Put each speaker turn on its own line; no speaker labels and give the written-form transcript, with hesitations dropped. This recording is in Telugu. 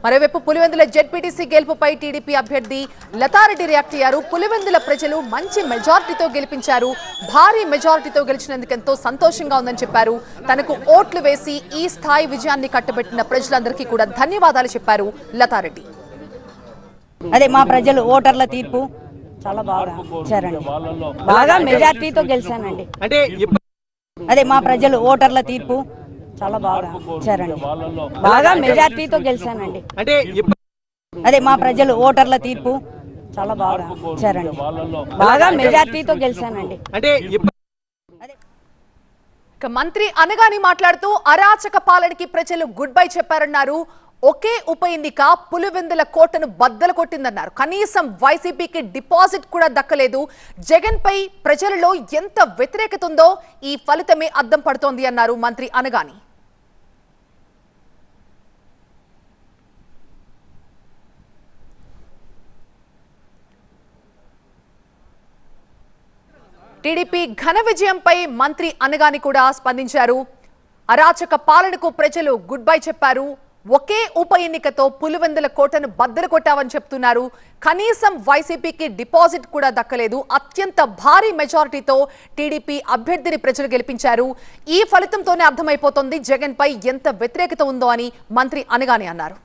మరోవైపు పులివెందుల జెడ్పీటీసీ గెలుపుపై టీడీపీ అభ్యర్థి లతారెడ్డి రియాక్ట్ అయ్యారు. పులివెందుల ప్రజలు మంచి మెజారిటీతో గెలిపించారు, భారీ మెజారిటీతో గెలిచినందుకు ఎంతో సంతోషంగా ఉందని చెప్పారు. తనకు ఓట్లు వేసి ఈ స్థాయి విజయాన్ని కట్టబెట్టిన ప్రజలందరికీ కూడా ధన్యవాదాలు చెప్పారు లతారెడ్డి.
అదే మా ప్రజలు ఓటర్ల తీర్పు చాలా బాగా ఇచ్చారండి, బాగా మెజార్టీతో గెలిచానండి. అదే మా ప్రజలు ఓటర్ల తీర్పు చాలా బాగా ఇచ్చారండి, బాగా మెజార్టీతో గెలిచానండి. అదే మా ప్రజలు ఓటర్ల తీర్పు చాలా బాగా ఇచ్చారండి, బాగా మెజార్టీతో గెలిచానండి.
మంత్రి అనగాని మాట్లాడుతూ అరాచక పాలనకి ప్రజలు గుడ్ బై చెప్పారన్నారు. ఒకే ఉప ఎన్నిక పులివెందుల కోటను బద్దలు కొట్టిందన్నారు. కనీసం వైసీపీకి డిపాజిట్ కూడా దక్కలేదు. జగన్ పై ప్రజలలో ఎంత వ్యతిరేకత ఉందో ఈ ఫలితమే అద్దం పడుతోంది అన్నారు మంత్రి అనగాని. టీడీపీ ఘన విజయంపై మంత్రి అనగాని కూడా స్పందించారు. అరాచక పాలనకు ప్రజలు గుడ్ బై చెప్పారు. ఒకే ఉప ఎన్నికతో పులివెందుల కోటను బద్దలు కొట్టామని చెప్తున్నారు. కనీసం వైసీపీకి డిపాజిట్ కూడా దక్కలేదు. అత్యంత భారీ మెజారిటీతో టీడీపీ అభ్యర్థిని ప్రజలు గెలిపించారు. ఈ ఫలితంతోనే అర్థమైపోతోంది జగన్ పై ఎంత వ్యతిరేకత ఉందో అని మంత్రి అనగాని అన్నారు.